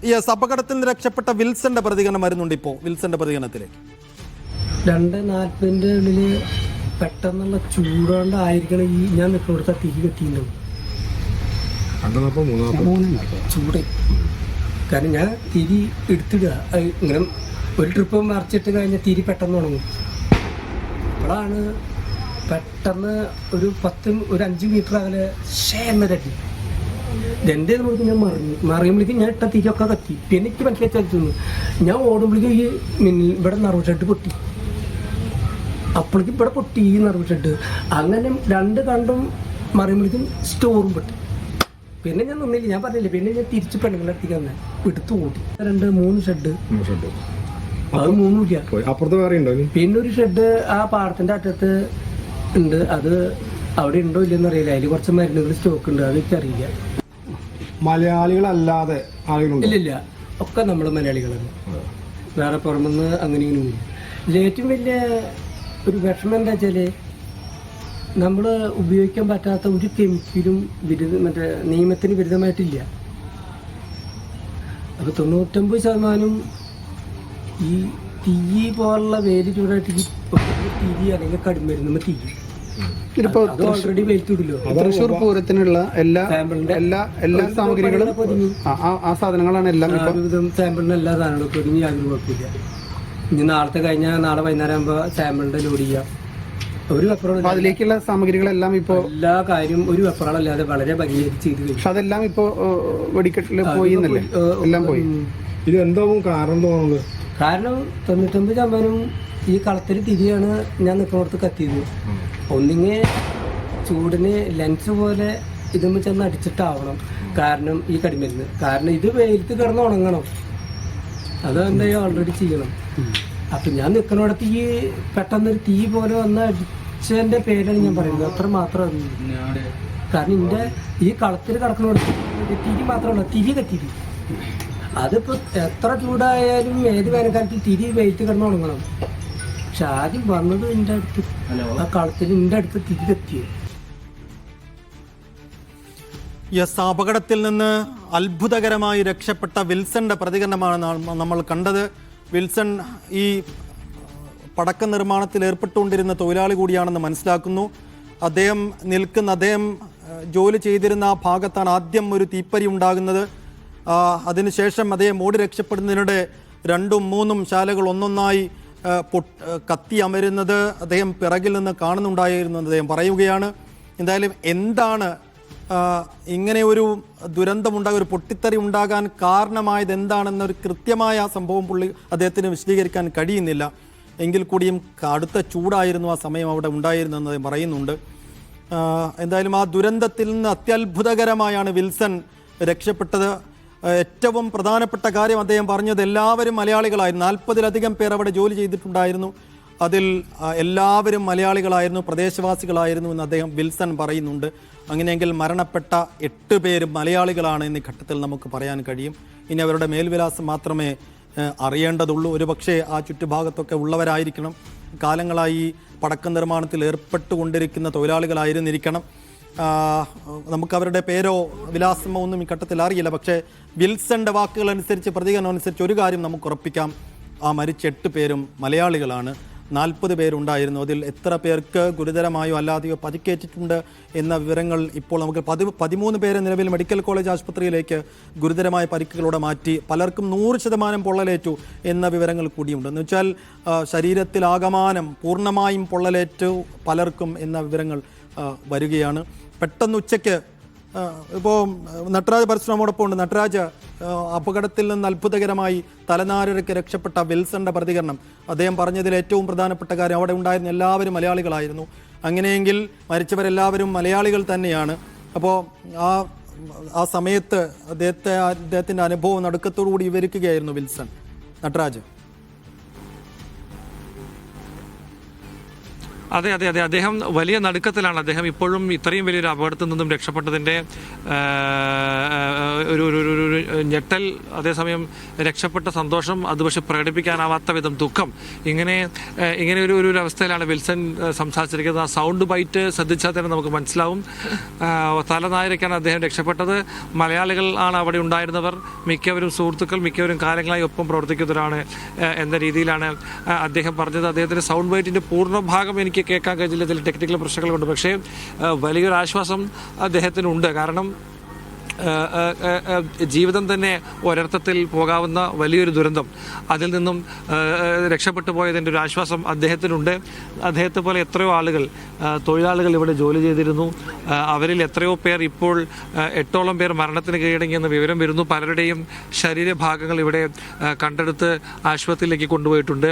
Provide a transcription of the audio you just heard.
Yes, അപകടത്തിൽ നിന്ന് രക്ഷപ്പെട്ട വിൽസന്റെ പ്രതികരണം വരുന്നുണ്ട്. ഇപ്പോൾ വിൽസന്റെ പ്രതികരണത്തിലേക്ക് 2:40 ഉള്ളിൽ പെട്ടെന്നുള്ള ചൂടുകൊണ്ടായിരിക്കണം ഈ ഞാൻ നിൽക്കുന്നിടത്ത് തിരി കെട്ടിയിട്ടുണ്ടാവും. ചൂട് കാരണം ഞാൻ തിരി എടുത്തിടുക, ഇങ്ങനെ ഒരു ട്രിപ്പ് മറിച്ചിട്ട് കഴിഞ്ഞാൽ തിരി പെട്ടെന്ന് ഉണങ്ങും. അപ്പോഴാണ് പെട്ടെന്ന് ഒരു 5 മീറ്റർ അകലെ ഷേർന്ന് തട്ടി. എൻ്റെ നമുക്ക് ഞാൻ മറിയുമ്പോഴേക്കും ഞാൻ ഇട്ട തിരിയൊക്കെ കത്തി. പിന്നെ എനിക്ക് മനസ്സിലാക്കി ഞാൻ ഓടുമ്പോഴേക്കും ഈ ഇവിടെ നറുവ് ഷെഡ് പൊട്ടി. അപ്പോഴേക്കും ഇവിടെ പൊട്ടി ഈ നറുവ് ഷെഡ്. അങ്ങനെ 2 കണ്ടും മറിയുമ്പോഴേക്കും സ്റ്റോറും പൊട്ടി. പിന്നെ ഞാൻ നിന്നില്ല, ഞാൻ പറഞ്ഞില്ല. പിന്നെ ഞാൻ തിരിച്ച് പെണ്ണുങ്ങളെ അടുത്തേക്ക് തന്നെ എടുത്തു ഓടി. 2-3 ഷെഡ്, അത് 3 ഇല്ല. പിന്നെ ഒരു ഷെഡ് ആ പാടത്തിന്റെ അറ്റത്ത് ഉണ്ട്. അത് അവിടെ ഉണ്ടോ ഇല്ലെന്ന് അറിയില്ല. അതിൽ കുറച്ച് മരുന്നുകൾ സ്റ്റോക്ക് ഉണ്ട്, അത് എനിക്കറിയില്ല. മലയാളികളല്ലാതെ ഇല്ലില്ല, ഒക്കെ നമ്മൾ മലയാളികളാണ്. വേറെ പുറമെന്ന് അങ്ങനെയൊന്നും. ഏറ്റവും വലിയ ഒരു വിഷമം എന്താ വെച്ചാൽ നമ്മൾ ഉപയോഗിക്കാൻ പറ്റാത്ത ഒരു കെമിക്കലും മറ്റേ നിയമത്തിന് വിരുദ്ധമായിട്ടില്ല. അപ്പോൾ 99% ഈ തീ പോലുള്ള വേര് ചൂടായിട്ട് ഈ തിരി അല്ലെങ്കിൽ കടുമരുന്ന് തീ ഓൾറെഡി വെയിറ്റിടുമല്ലോ. തൃശ്ശൂർ പൂരത്തിനുള്ള എല്ലാ സാമഗ്രികളും ആ സാധനങ്ങളാണ് എല്ലാം. സാമ്പിളിന് എല്ലാ സാധനങ്ങളും പൊതിഞ്ഞ് യാതൊരു കുഴപ്പമില്ല. ഇനി നാളത്തെ കഴിഞ്ഞാൽ നാളെ വൈകുന്നേരം ആകുമ്പോൾ സാമ്പിളിന്റെ ലോഡ് ചെയ്യാം. ഒരു വെപ്പറോളം അതിലേക്കുള്ള സാമഗ്രികളെല്ലാം ഇപ്പോ എല്ലാ കാര്യം ഒരു വെപ്പറോളല്ലാതെ വളരെ ഭംഗിയായിട്ട് ചെയ്ത് കഴിഞ്ഞു. പക്ഷെ അതെല്ലാം ഇപ്പോ വെടിക്കെട്ടില് പോയി എന്നല്ലേ, എല്ലാം പോയി. ഇത് എന്താവും കാരണം തോന്നുന്നത്? കാരണം 99% ഈ കളത്തിൽ തിരിയാണ് ഞാൻ നിൽക്കുന്നിടത്ത് കത്തിയത്. ഒന്നിങ്ങ് ചൂടിന് ലെൻസ് പോലെ ഇതുമ്പോൾ ചെന്ന് അടിച്ചിട്ടാവണം. കാരണം ഈ കടിമരുന്ന്, കാരണം ഇത് വെയിലത്ത് കിടന്ന് ഉണങ്ങണം. അത് എന്തായാലും ഓൾറെഡി ചെയ്യണം. അപ്പം ഞാൻ നിൽക്കുന്നിടത്ത് ഈ പെട്ടെന്നൊരു തീ പോലെ വന്ന് അടിച്ചതിൻ്റെ പേരാണ് ഞാൻ പറയുന്നത്. അത്ര മാത്രം. കാരണം എൻ്റെ ഈ കളത്തിൽ കിടക്കുന്നിടത്ത് തിരി മാത്രമല്ല, തിരി കത്തിരി. അതിപ്പോൾ എത്ര ചൂടായാലും ഏത് വേനൽക്കാലത്ത് തിരി വെയിലത്ത് കിടന്ന് ഉണങ്ങണം. പക്ഷെ ആദ്യം വന്നത് എൻ്റെ അടുത്ത്, ആ കളത്തിൽ എൻ്റെ അടുത്ത് തിരി കത്തിയത്. യെസ്, അപകടത്തിൽ നിന്ന് അത്ഭുതകരമായി രക്ഷപ്പെട്ട വിൽസന്റെ പ്രതികരണമാണ് നമ്മൾ കണ്ടത്. വിൽസൺ ഈ പടക്ക നിർമ്മാണത്തിൽ ഏർപ്പെട്ടുകൊണ്ടിരുന്ന തൊഴിലാളി കൂടിയാണെന്ന് മനസ്സിലാക്കുന്നു. അദ്ദേഹം ജോലി ചെയ്തിരുന്ന ആ ഭാഗത്താണ് ആദ്യം ഒരു തീപ്പരി ഉണ്ടാകുന്നത്. അതിനുശേഷം അദ്ദേഹം ഓടി രക്ഷപ്പെടുന്നതിനിടെ 2-3 ശാലകൾ ഒന്നൊന്നായി കത്തി അമരുന്നത് അദ്ദേഹം പിറകിൽ നിന്ന് കാണുന്നുണ്ടായിരുന്നു എന്ന് അദ്ദേഹം പറയുകയാണ്. എന്തായാലും എന്താണ് ഇങ്ങനെ ഒരു ദുരന്തമുണ്ടാകുക, ഒരു പൊട്ടിത്തെറി ഉണ്ടാകാൻ കാരണമായത് എന്താണെന്നൊരു കൃത്യമായ സംഭവം അദ്ദേഹത്തിന് വിശദീകരിക്കാൻ കഴിയുന്നില്ല. എങ്കിൽ കൂടിയും അടുത്ത ചൂടായിരുന്നു ആ സമയം അവിടെ ഉണ്ടായിരുന്നെന്ന് അദ്ദേഹം പറയുന്നുണ്ട്. എന്തായാലും ആ ദുരന്തത്തിൽ നിന്ന് അത്യത്ഭുതകരമായാണ് വിൽസൺ രക്ഷപ്പെട്ടത്. ഏറ്റവും പ്രധാനപ്പെട്ട കാര്യം അദ്ദേഹം പറഞ്ഞത് എല്ലാവരും മലയാളികളായിരുന്നു. 40-ലധികം പേർ അവിടെ ജോലി ചെയ്തിട്ടുണ്ടായിരുന്നു. അതിൽ എല്ലാവരും മലയാളികളായിരുന്നു, പ്രദേശവാസികളായിരുന്നു എന്ന് അദ്ദേഹം വിൽസൺ പറയുന്നുണ്ട്. അങ്ങനെയെങ്കിൽ മരണപ്പെട്ട 8 പേരും മലയാളികളാണ് എന്ന ഘട്ടത്തിൽ നമുക്ക് പറയാൻ കഴിയും. ഇനി അവരുടെ മേൽവിലാസം മാത്രമേ അറിയേണ്ടതുള്ളൂ. ഒരുപക്ഷെ ആ ചുറ്റുഭാഗത്തൊക്കെ ഉള്ളവരായിരിക്കണം, കാലങ്ങളായി പടക്ക നിർമ്മാണത്തിൽ ഏർപ്പെട്ടുകൊണ്ടിരിക്കുന്ന തൊഴിലാളികളായിരുന്നിരിക്കണം. നമുക്കവരുടെ പേരോ വിലാസമോ ഒന്നും ഈ ഘട്ടത്തിൽ അറിയില്ല. പക്ഷേ വിൽസന്റെ വാക്കുകൾ അനുസരിച്ച്, പ്രതികരണം അനുസരിച്ച് ഒരു കാര്യം നമുക്ക് ഉറപ്പിക്കാം: ആ മരിച്ച 8 പേരും മലയാളികളാണ്. 40 പേരുണ്ടായിരുന്നു. അതിൽ എത്ര പേർക്ക് ഗുരുതരമായോ അല്ലാതെയോ പരിക്കേറ്റിട്ടുണ്ട് എന്ന വിവരങ്ങൾ ഇപ്പോൾ നമുക്ക് 13 പേരെ നിലവിൽ മെഡിക്കൽ കോളേജ് ആശുപത്രിയിലേക്ക് ഗുരുതരമായ പരിക്കുകളോടെ മാറ്റി. പലർക്കും 100% പൊള്ളലേറ്റു എന്ന വിവരങ്ങൾ കൂടിയുണ്ട്. എന്ന് വെച്ചാൽ ശരീരത്തിലാകമാനം പൂർണ്ണമായും പൊള്ളലേറ്റു പലർക്കും എന്ന വിവരങ്ങൾ വരികയാണ്. പെട്ടെന്ന് ഉച്ചയ്ക്ക് ഇപ്പോൾ നട്ടരാജ് പരശുരാമോടൊപ്പം ഉണ്ട്. നട്ടരാജ്, അപകടത്തിൽ നിന്ന് അത്ഭുതകരമായി തലനാരിഴയ്ക്ക് രക്ഷപ്പെട്ട വിൽസന്റെ പ്രതികരണം, അദ്ദേഹം പറഞ്ഞതിൽ ഏറ്റവും പ്രധാനപ്പെട്ട കാര്യം അവിടെ ഉണ്ടായിരുന്ന എല്ലാവരും മലയാളികളായിരുന്നു. അങ്ങനെയെങ്കിൽ മരിച്ചവരെല്ലാവരും മലയാളികൾ തന്നെയാണ്. അപ്പോൾ ആ സമയത്ത് അദ്ദേഹത്തിൻ്റെ അനുഭവം നടുക്കത്തോടു കൂടി വിവരിക്കുകയായിരുന്നു വിൽസൺ. നട്ടരാജ്. അതെ അതെ അതെ അദ്ദേഹം വലിയ നടുക്കത്തിലാണ്. അദ്ദേഹം ഇപ്പോഴും ഇത്രയും വലിയൊരു അപകടത്തിൽ നിന്നും രക്ഷപ്പെട്ടതിൻ്റെ ഒരു ഞെട്ടൽ, അതേസമയം രക്ഷപ്പെട്ട സന്തോഷം, അത് പക്ഷെ പ്രകടിപ്പിക്കാനാവാത്ത വിധം ദുഃഖം, ഇങ്ങനെ ഒരു അവസ്ഥയിലാണ് വിൽസൺ സംസാരിച്ചിരിക്കുന്നത്. ആ സൗണ്ട് ബൈറ്റ് ശ്രദ്ധിച്ചാൽ തന്നെ നമുക്ക് മനസ്സിലാവും. തലനാരിക്കാണ് അദ്ദേഹം രക്ഷപ്പെട്ടത്. മലയാളികൾ ആണ് അവിടെ ഉണ്ടായിരുന്നവർ, മിക്കവരും സുഹൃത്തുക്കൾ, മിക്കവരും കാലങ്ങളായി ഒപ്പം പ്രവർത്തിക്കുന്നവരാണ് എന്ന രീതിയിലാണ് അദ്ദേഹം പറഞ്ഞത്. അദ്ദേഹത്തിൻ്റെ സൗണ്ട് ബൈറ്റിൻ്റെ പൂർണ്ണഭാഗം എനിക്ക് കേൾക്കാൻ കഴിഞ്ഞില്ല, ചില ടെക്നിക്കൽ പ്രശ്നങ്ങൾ കൊണ്ട്. പക്ഷേ വലിയൊരു ആശ്വാസം അദ്ദേഹത്തിനുണ്ട്. കാരണം ജീവിതം തന്നെ ഒരർത്ഥത്തിൽ പോകാവുന്ന വലിയൊരു ദുരന്തം, അതിൽ നിന്നും രക്ഷപ്പെട്ടു പോയതിൻ്റെ ഒരു ആശ്വാസം അദ്ദേഹത്തിനുണ്ട്. അദ്ദേഹത്തെ പോലെ എത്രയോ ആളുകൾ, തൊഴിലാളികൾ ഇവിടെ ജോലി ചെയ്തിരുന്നു. അവരിൽ എത്രയോ പേർ ഇപ്പോൾ 8ഓളം പേർ മരണത്തിന് കീഴടങ്ങിയെന്ന വിവരം വരുന്നു. പലരുടെയും ശരീരഭാഗങ്ങൾ ഇവിടെ കണ്ടെടുത്ത് ആശുപത്രിയിലേക്ക് കൊണ്ടുപോയിട്ടുണ്ട്.